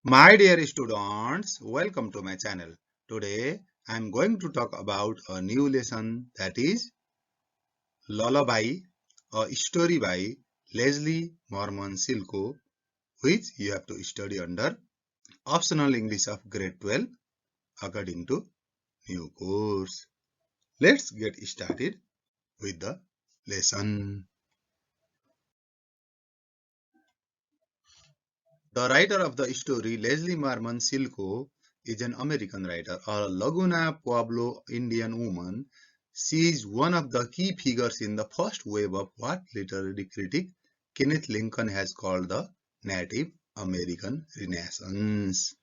My dear students, welcome to my channel. Today I am going to talk about a new lesson, that is Lullaby, a story by Leslie Silko, which you have to study under Optional English of Grade 12 according to new course. Let's get started with the lesson. The writer of the story, Leslie Silko, is an American writer, a Laguna Pueblo Indian woman. She is one of the key figures in the first wave of what literary critic Kenneth Lincoln has called the Native American Renaissance.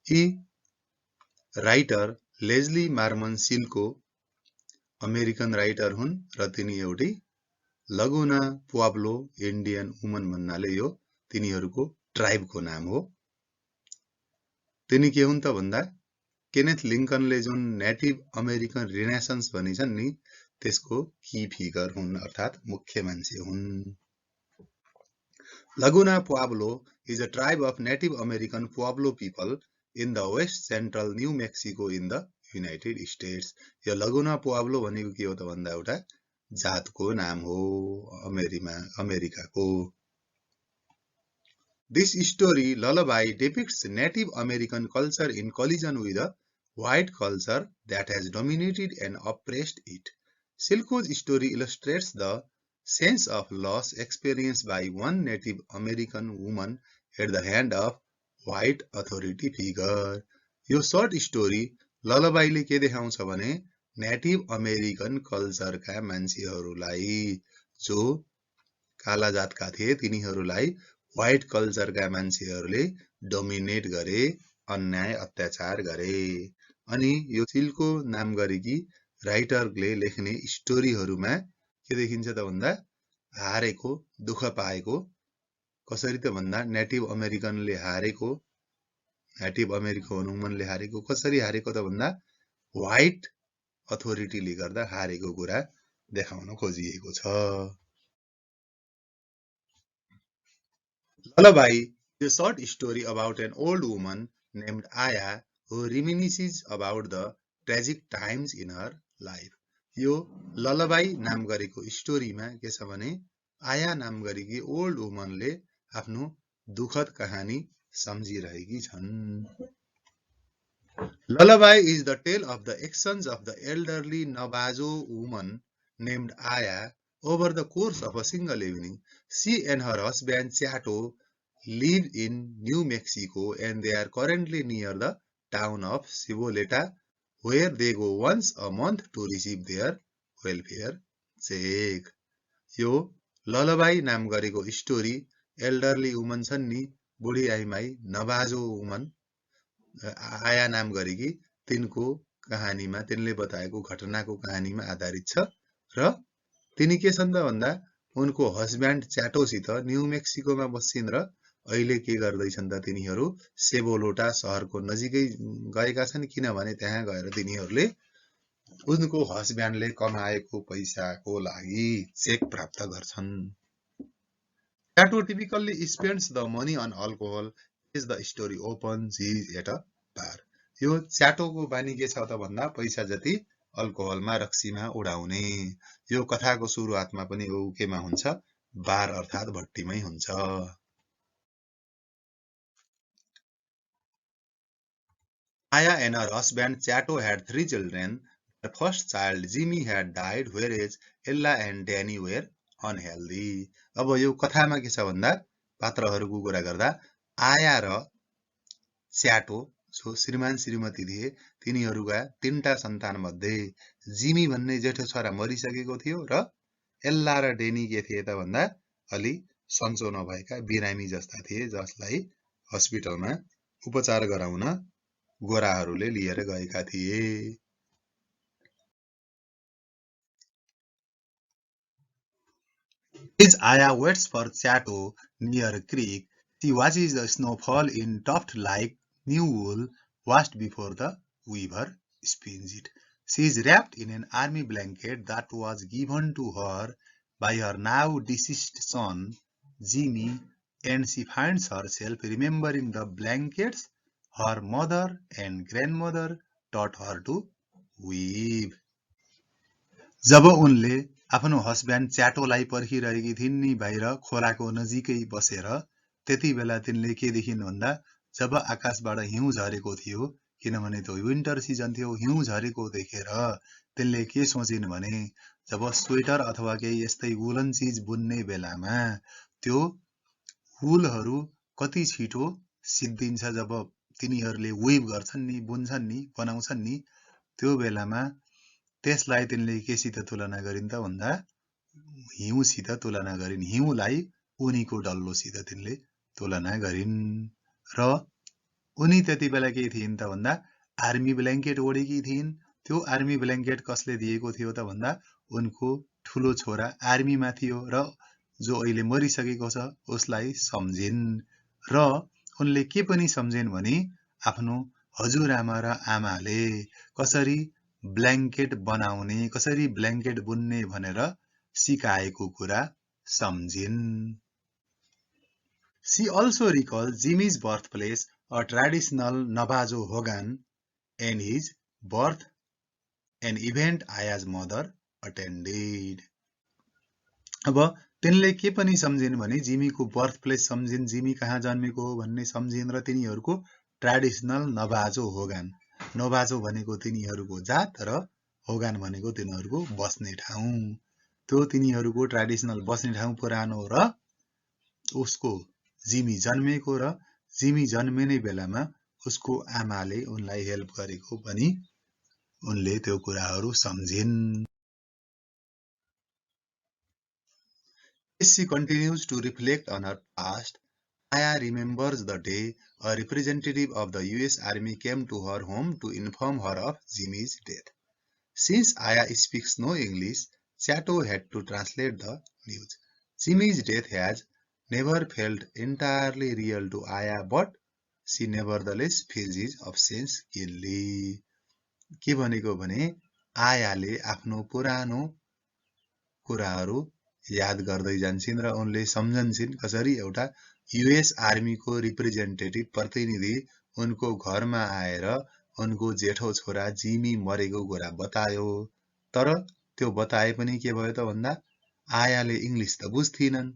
He writer Leslie Silko American writer हुन् र तिनी एउटी लगुना पुआब्लो Indian woman भन्नाले यो तिनीहरूको ट्राइबको नाम हो। तिनी के हुन् त भन्दा केनेथ लिंकनले जुन नेटिभ अमेरिकन रिनेसन्स भनिछन् नि त्यसको की फिगर हुन् अर्थात मुख्य मान्छे हुन्। Laguna Pueblo is a tribe of Native American Pueblo people in the west central New Mexico in the United States. यो लगुना पुआब्लो भनेको के हो त भन्दा एउटा जातको नाम हो अमेरिकाको। This story, Lullaby, depicts Native American culture in collision with a white culture that has dominated and oppressed it. Silko's story illustrates the sense of loss experienced by one Native American woman at the hand of white authority figure. यो short story ललबाईले के देखाउँछ भने native American कल्चरका मान्छेहरूलाई जो काला जातका थिए तिनीहरूलाई व्हाइट कल्चरका मान्छेहरूले डोमिनेट गरे, अन्याय अत्याचार गरे। अनि यो सिल्को नाम गरेकी राइटरले लेख्ने स्टोरीहरूमा के देखिन्छ त भन्दा हारेको, दुःख पाएको, कसरी त भन्दा नेटिभ अमेरिकनले हारेको, नेटिभ अमेरिकन वुमनले हारेको, कसरी हारेको त भन्दा व्हाइट अथोरिटीले गर्दा हारेको कुरा देखाउन खोजिएको छ। Lullaby is a short story about an old woman named Ayah who reminisces about the tragic times in her life. यो ललबाई नाम गरेको स्टोरीमा के छ भने आया नाम गरेकी ओल्ड वुमनले आफ्नो दुःखद कहानी सम्झिरहेकी छन्। Lullaby is the tale of the actions of the elderly Navajo woman named Ayah over the course of a single evening. She and her husband Chato live in New Mexico and they are currently near the town of Ciboleta, where they go once a month to receive their welfare check. यो ललबाई नाम गरेको story elderly woman छन् नि, बुढी आइमाई Navajo woman आया नाम गरेकी तिनको कहानीमा, तिनले बताएको घटनाको कहानीमा आधारित छ र तिनी के छन् त भन्दा उनको हस्बेन्ड च्याटोसित न्यू मेक्सिकोमा बस्छिन् र अहिले के गर्दैछन् त तिनीहरू सेबोलोटा शहरको नजिकै गएका छन्, किनभने त्यहाँ गएर तिनीहरूले उनको हस्बेन्डले कमाएको पैसाको लागि चेक प्राप्त गर्छन्। च्याटो typically spends the money on alcohol as the story opens. He is at a bar. यो च्याटोको बानी के छ त भन्दा पैसा जति अल्कोहलमा रक्सीमा उडाउने। यो कथाको सुरुवातमा पनि ऊ केमा हुन्छ, बार अर्थात भट्टीमै हुन्छ। Ayah and her husband Chato had 3 children. The first child, Jimmy, had died, whereas Ella and Danny were unhealthy. अब यो कथामा के छ भन्दा पात्रहरूको कुरा गर्दा आया र च्याटो जो श्रीमान श्रीमती थिए तिनीहरूका 3टा सन्तान मध्ये जिमी भन्ने जेठो छोरा मरिसकेको थियो र एल्ला र डेनी के थिए त भन्दा अलि सन्चो नभएका बिरामी जस्ता थिए, जसलाई हस्पिटलमा उपचार गराउन गोराहरूले लिएर गएका थिए। As Ayah waits for Chato near a creek, she watches the snow fall in tuft like new wool washed before the weaver spins it. She is wrapped in an army blanket that was given to her by her now deceased son, Jimmy, and she finds herself remembering the blankets her mother and grandmother taught her to weave. जब उनले आफ्नो हसब्यान्ड च्याटोलाई पर्खिरहेकी थिइन् नि बाहिर खोलाको नजिकै बसेर, त्यति बेला तिनले के देखिन् भन्दा जब आकाशबाट हिउँ झरेको थियो, किनभने त्यो विन्टर सिजन थियो, हिउँ झरेको देखेर तिनले के सोचिन् भने जब स्वेटर अथवा केही यस्तै वुलन चिज बुन्ने बेलामा त्यो वुलहरू कति छिटो सिद्धिन्छ जब तिनीहरूले वेभ गर्छन् नि, बुन्छन् नि, बनाउँछन् नि, त्यो बेलामा त्यसलाई तिनले केसित तुलना गरिन् त भन्दा हिउँसित तुलना गरिन्। हिउँलाई उनीको डल्लोसित तिनले तुलना गरिन् र उनी त्यति बेला के थिइन् त भन्दा आर्मी ब्ल्याङ्केट ओढेकी थिइन्। त्यो आर्मी ब्ल्याङ्केट कसले दिएको थियो त भन्दा उनको ठुलो छोरा आर्मीमा थियो र जो अहिले मरिसकेको छ उसलाई सम्झिन् र उनले के पनि सम्झिन् भने आफ्नो हजुरआमा र आमाले कसरी ब्ल्याङ्केट बनाउने, कसरी ब्ल्याङ्केट बुन्ने भनेर सिकाएको कुरा सम्झिन्। She also recalls Jimmy's birthplace, a traditional Navajo hogan, and his birth, an event Ayah's mother attended. अब तिनले के पनि सम्झिन् भने जिमीको बर्थ प्लेस सम्झिन्, जिमी कहाँ जन्मेको हो भन्ने सम्झिन् र तिनीहरूको ट्रेडिसनल नभाजो होगान, नभाजो भनेको तिनीहरूको जात र होगान भनेको तिनीहरूको बस्ने ठाउँ, त्यो तिनीहरूको ट्रेडिसनल बस्ने ठाउँ पुरानो र उसको जिमी जन्मेको र जिमी जन्मिने बेलामा उसको आमाले उनलाई हेल्प गरेको पनि उनले त्यो कुराहरू सम्झिन्। As she continues to reflect on her past, Ayah remembers the day a representative of the US Army came to her home to inform her of Jimmy's death. Since Ayah speaks no English, Chato had to translate the news. Jimmy's death has never felt entirely real to Ayah, but she nevertheless feels his absence keenly. के भनेको भने आयाले आफ्नो पुरानो कुराहरू याद गर्दै जान्छिन् र उनले सम्झन्छिन् कसरी एउटा युएस आर्मीको रिप्रेजेन्टेटिभ प्रतिनिधि उनको घरमा आएर उनको जेठो छोरा जिमी मरेको कुरा बतायो, तर त्यो बताए पनि के भयो त भन्दा आयाले इङ्ग्लिस त बुझ्थिनन्।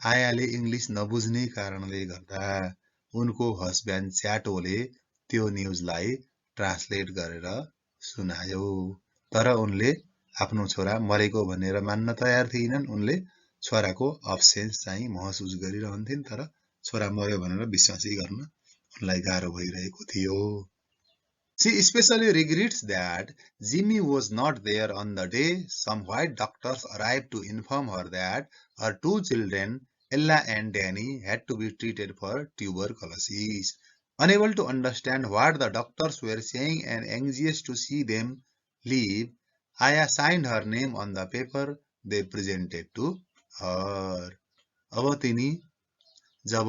आयाले इङ्ग्लिस नबुझ्ने कारणले गर्दा उनको हस्ब्यान्ड च्याटोले त्यो न्युजलाई ट्रान्सलेट गरेर सुनायो, तर उनले आफ्नो छोरा मरेको भनेर मान्न तयार थिएनन्। उनले छोराको अब्सेन्स चाहिँ महसुस गरिरहन्थिन्, तर छोरा मर्यो भनेर विश्वासै गर्न उनलाई गाह्रो भइरहेको थियो। She especially regrets that Jimmy was not there on the day some white doctors arrived to inform her that her two children, Ella and Danny, had to be treated for tuberculosis. Unable to understand what the doctors were saying and anxious to see them leave, Ayah signed her name on the paper they presented to her. अब तिनी जब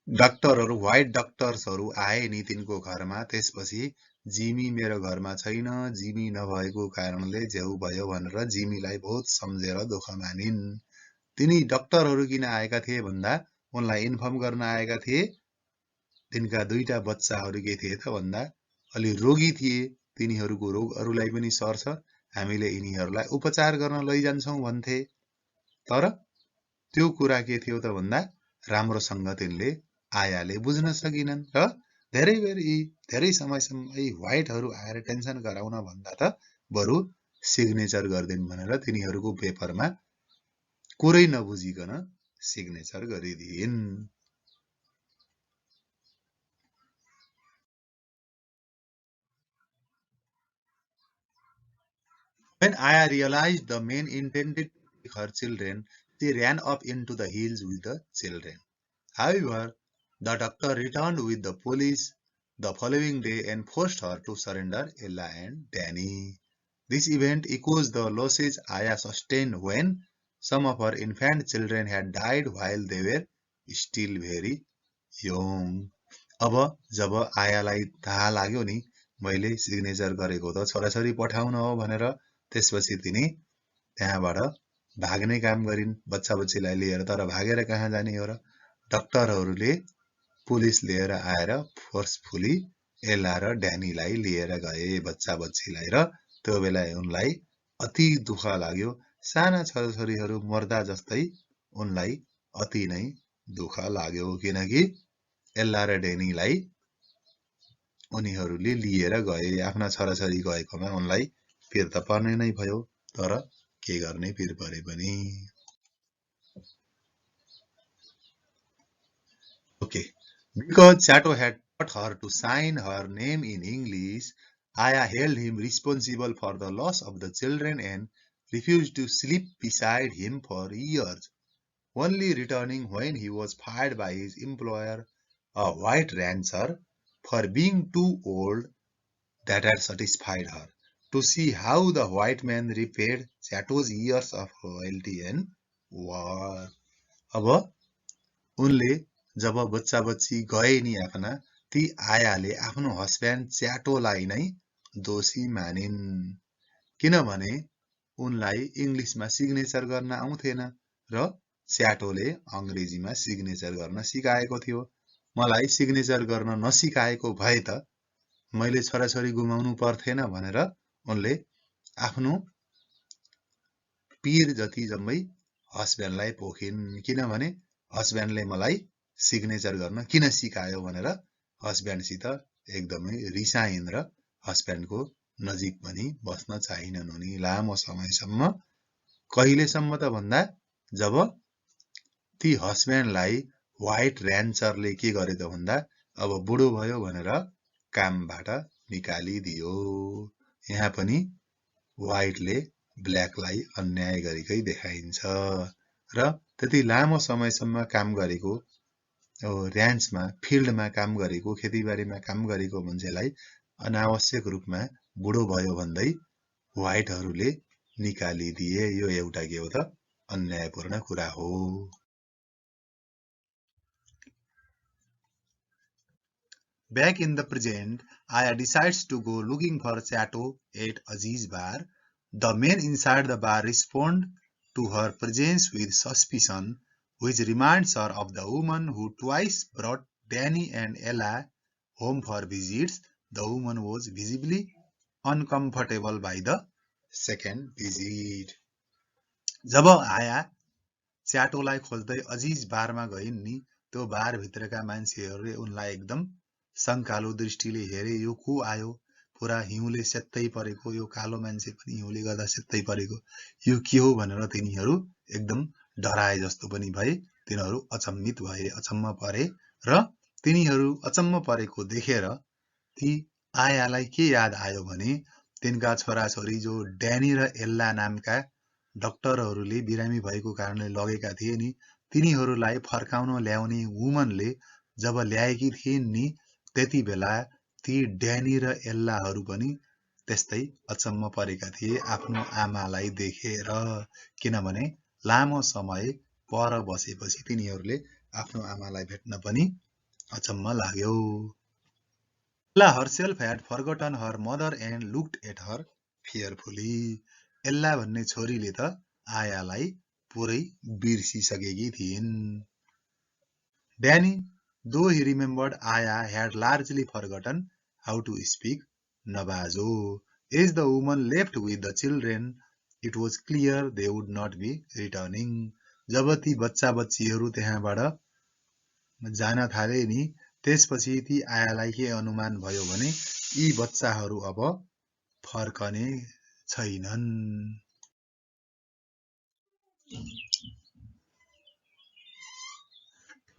डाक्टरहरू white डाक्टर्सहरू आए नि तिनको घरमा, त्यसपछि जिमी मेरो घरमा छैन, जिमी नभएको कारणले जेउ भयो भनेर जिमीलाई बहुत सम्झेर दुःख मानिन्। तिनी डाक्टरहरू किन आएका थिए भन्दा उनलाई इन्फर्म गर्न आएका थिए। तिनका दुईटा बच्चाहरू के थिए त भन्दा अलि रोगी थिए, तिनीहरूको रोग अरूलाई पनि सर्छ, हामीले यिनीहरूलाई उपचार गर्न लैजान्छौँ भन्थे, तर त्यो कुरा के थियो त भन्दा राम्रोसँग तिनले आयाले बुझ्न सकिनन् र धेरै समयसम्म यी व्हाइटहरू आएर टेन्सन गराउन भन्दा त बरु सिग्नेचर गर्दिन् भनेर तिनीहरूको पेपरमा कुरै नबुझिकन signature गरिदिइन्। When Ayah realized the men intended to take her children, she ran up into the hills with the children. However, the doctor returned with the police the following day and forced her to surrender Ella and Danny. This event echoes the losses Ayah sustained when some of her infant children had died while they were still very young. अब जब आयालाई थाहा लाग्यो नि मैले signature गरेको त छोराछोरी पठाउन हो भनेर, त्यसपछि तिनी त्यहाँबाट भाग्ने काम गरिन् बच्चा-बच्चीलाई लिएर। तर भागेर कहाँ जाने हो र? डाक्टरहरूले पुलिस लिएर आएर फोर्सफुली एल्ला र ड्यानीलाई लिएर गए बच्चा-बच्चीलाई, र त्यो बेला उनलाई अति दुःख लाग्यो। साना छोराछोरीहरू मर्दा जस्तै उनलाई अति नै दुःख लाग्यो, किनकि एल्ला र ड्यानीलाई उनीहरूले लिएर गए। आफ्ना छोराछोरी गएकोमा उनलाई पिर त पर्ने नै भयो, तर के गर्ने, पिर परे पनि। Okay. Because Chato had taught her to sign her name in English, Ayah held him responsible for the loss of the children and refused to sleep beside him for years, only returning when he was fired by his employer, a white rancher, for being too old. That had satisfied her, to see how the white man repaid Chato's years of royalty and war. अब उनले जब बच्चा-बच्ची गए नि आफ्ना, ती आयाले आफ्नो husband च्याटोलाई नै दोषी मानिन्, किनभने उनलाई इङ्ग्लिसमा सिग्नेचर गर्न आउँथेन र च्याटोले अङ्ग्रेजीमा सिग्नेचर गर्न सिकाएको थियो। मलाई सिग्नेचर गर्न नसिकाएको भए त मैले छोराछोरी गुमाउनु पर्थेन भनेर उनले आफ्नो पीर जति जम्मै हस्ब्यान्डलाई पोखिन्, किनभने हस्ब्यान्डले मलाई सिग्नेचर गर्न किन सिकायो भनेर हस्ब्यान्डसित एकदमै रिसाइन् र हस्ब्यान्डको नजिक पनि बस्न चाहिनन् उनी लामो समयसम्म। कहिलेसम्म त भन्दा जब ती हस्ब्यान्डलाई व्हाइट र्यान्चरले के गर्यो त भन्दा अब बुढो भयो भनेर कामबाट निकालिदियो। यहाँ पनि व्हाइटले ब्ल्याकलाई अन्याय गरेकै देखाइन्छ र त्यति लामो समयसम्म काम गरेको र्यान्चमा फिल्डमा काम गरेको खेतीबारीमा काम गरेको मान्छेलाई अनावश्यक रूपमा बुढो भयो भन्दै व्हाइटहरूले निकालिदिए। यो एउटा के हो त अन्यायपूर्ण कुरा हो। Back in the present, Ayah decides to go looking for Chato at Aziz bar. The men inside the bar respond to her presence with suspicion, which reminds her of the woman who twice brought Danny and Ella home for visits. The woman was visibly uncomfortable by the second visit. जब आया च्याटोलाई खोज्दै अजिज बारमा गइन् नि, त्यो बारभित्रका मान्छेहरूले उनलाई एकदम शङ्कालु दृष्टिले हेरे। यो को आयो, पुरा हिउँले सेत्तै परेको, यो कालो मान्छे पनि हिउँले गर्दा सेत्तै परेको, यो के हो भनेर तिनीहरू एकदम डराए जस्तो पनि भए। तिनीहरू अचम्मित भए, अचम्म परे र तिनीहरू अचम्म परेको देखेर ती आयालाई के याद आयो भने तिनका छोराछोरी जो ड्यानी र एल्ला नामका डाक्टरहरूले बिरामी भएको कारणले लगेका थिए नि, तिनीहरूलाई फर्काउन ल्याउने वुमनले जब ल्याएकी थिइन् नि, त्यति बेला ती ड्यानी र एल्लाहरू पनि त्यस्तै अचम्म परेका थिए आफ्नो आमालाई देखेर, किनभने लामो समय पर बसेपछि तिनीहरूले आफ्नो आमालाई भेट्न पनि अचम्म लाग्यो। Ella herself had forgotten her mother and looked at her fearfully. एल्ला भन्ने छोरीले त आयालाई पुरै बिर्सिसकेकी थिइन्। Danny, though he remembered Ayah, had largely forgotten how to speak Navajo. As the woman left with the children, it was clear they would not be returning. जब ती बच्चा-बच्चीहरू त्यहाँबाट जान थाले नि, त्यसपछि ती आयालाई के अनुमान भयो भने यी बच्चाहरू अब फर्कने छैनन्।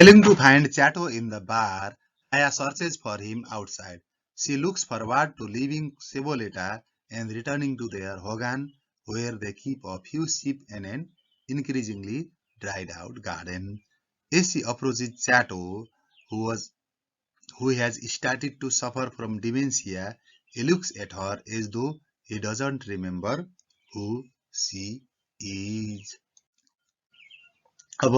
Failing to find Chato in the bar, Ayah searches for him outside. She looks forward to leaving Ceboleta and returning to their hogan, where they keep a few sheep and an increasingly dried out garden. As she approaches Chato, who has started to suffer from dementia, he looks at her as though he doesn't remember who she is. अब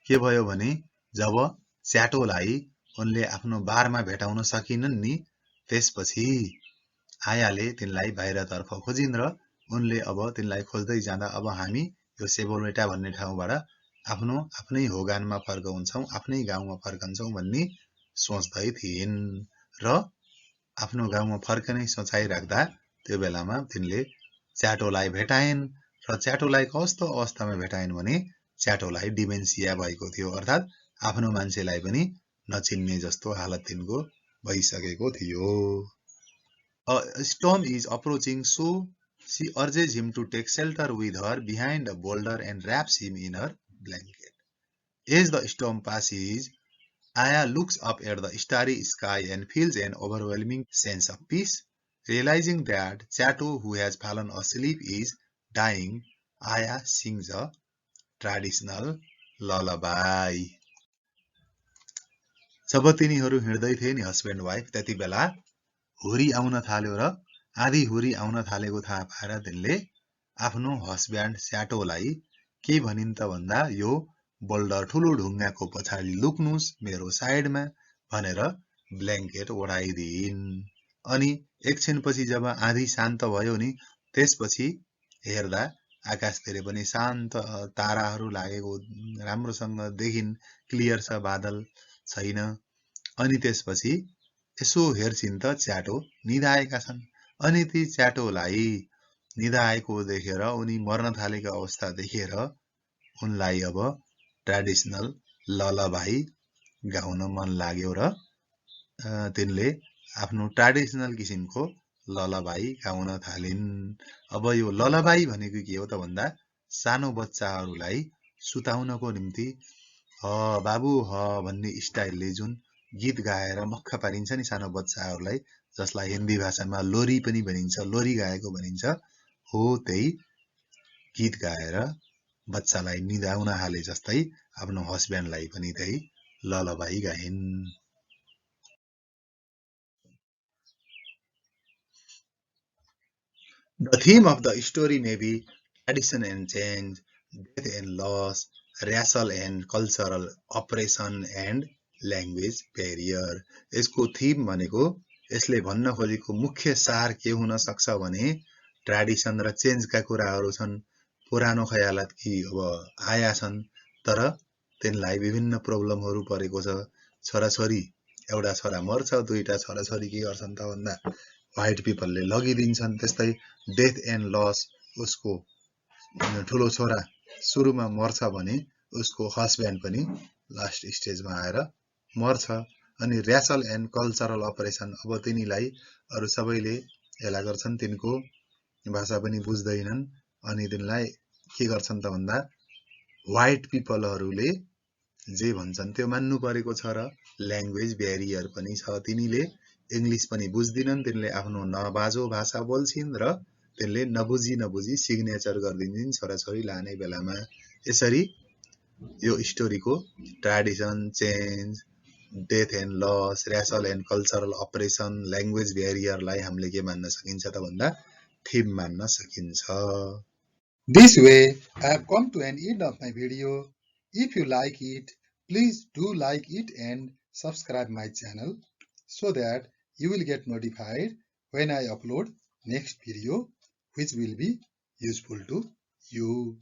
के भयो भने जब च्याटोलाई उनले आफ्नो बारमा भेटाउन सकिनन् नि, त्यसपछि आयाले तिनलाई बाहिरतर्फ खोजिन् र उनले अब तिनलाई खोज्दै जाँदा अब हामी यो सेबोरेटा भन्ने ठाउँबाट आफ्नै होगानमा फर्काउँछौँ, आफ्नै गाउँमा फर्कन्छौँ भन्ने सोच्दै थिइन् र आफ्नो गाउँमा फर्कने सोचाइ राख्दा त्यो बेलामा तिनले च्याटोलाई भेटाइन् र च्याटोलाई कस्तो अवस्थामा भेटाइन् भने च्याटोलाई डिमेन्सिया भएको थियो, अर्थात् आफ्नो मान्छेलाई पनि नचिन्ने जस्तो हालत तिनको भइसकेको थियो। A storm is approaching, so she urges him to take shelter with her behind a boulder and wraps him in her blanket. As the storm passes, Ayah looks up at the starry sky and feels an overwhelming sense of peace. Realizing that Chato, who has fallen asleep, is dying, Ayah sings a traditional lullaby. जब तिनीहरू हिँड्दै थिए नि husband wife, त्यति बेला हुरी आउन थाल्यो र आधी हुरी आउन थालेको थाहा पाएर तिनले आफ्नो हस्बेन्ड च्याटोलाई के भनिन् त भन्दा यो बोल्डर ठुलो ढुङ्गाको पछाडि लुक्नुस् मेरो साइडमा भनेर ब्ल्याङ्केट ओढाइदिइन्। अनि एकछिनपछि जब आधी शान्त भयो नि त्यसपछि हेर्दा आकाशतिर पनि शान्त ताराहरू लागेको राम्रोसँग देखिन्, क्लियर छ, बादल छैन। अनि त्यसपछि यसो हेर्छिन् त च्याटो निदाएका छन्। अनि ती च्याटोलाई निदाएको देखेर उनी मर्न थालेको अवस्था देखेर उनलाई अब ट्रेडिसनल ललबाई गाउन मन लाग्यो र तिनले आफ्नो ट्रेडिसनल किसिमको ललबाई गाउन थालिन्। अब यो ललबाई भनेको के हो त भन्दा सानो बच्चाहरूलाई सुताउनको निम्ति ह बाबु ह भन्ने स्टाइलले जुन गीत गाएर मक्ख पारिन्छ नि सानो बच्चाहरूलाई, जसलाई हिन्दी भाषामा लोरी पनि भनिन्छ, लोरी गाएको भनिन्छ, हो त्यही गीत गाएर बच्चालाई निदाउन हाले जस्तै आफ्नो हस्बेन्डलाई पनि त्यही ललबाई गाइन्। The theme of the story may be tradition and change, death and loss, racial and cultural oppression and language barrier. यसको थिम भनेको, यसले भन्न खोजेको मुख्य सार के हुन सक्छ भने ट्रेडिसन र चेन्जका कुराहरू छन्। पुरानो खयालात कि अब आया छन् तर तिनलाई विभिन्न प्रब्लमहरू परेको छ। छोराछोरी, एउटा छोरा मर्छ, दुईटा छोराछोरी के गर्छन् त भन्दा व्हाइट पिपलले लगिदिन्छन्। त्यस्तै डेथ एन्ड लस, उसको ठुलो छोरा सुरुमा मर्छ भने उसको हस्बेन्ड पनि लास्ट स्टेजमा आएर मर्छ। अनि ऱ्यासल एन्ड कल्चरल अपरेसन, अब तिनीलाई अरू सबैले हेला गर्छन्, तिनको भाषा पनि बुझ्दैनन् अनि तिनलाई के गर्छन् त भन्दा व्हाइट पिपलहरूले जे भन्छन् त्यो मान्नु परेको छ र ल्याङ्ग्वेज ब्यारियर पनि छ। तिनीले इङ्ग्लिस पनि बुझ्दिनन्, तिनले आफ्नो नबाजो भाषा बोल्छिन् र तिनले नबुझी सिग्नेचर गरिदिन्छन् छोराछोरी लाने बेलामा। यसरी यो स्टोरीको tradition, change, death and loss, racial and cultural oppression, language ब्यारियरलाई हामीले के मान्न सकिन्छ त भन्दा थिम मान्न सकिन्छ। This way, I have come to an end of my video. If you like it, please do like it and subscribe my channel so that you will get notified when I upload next video which will be useful to you.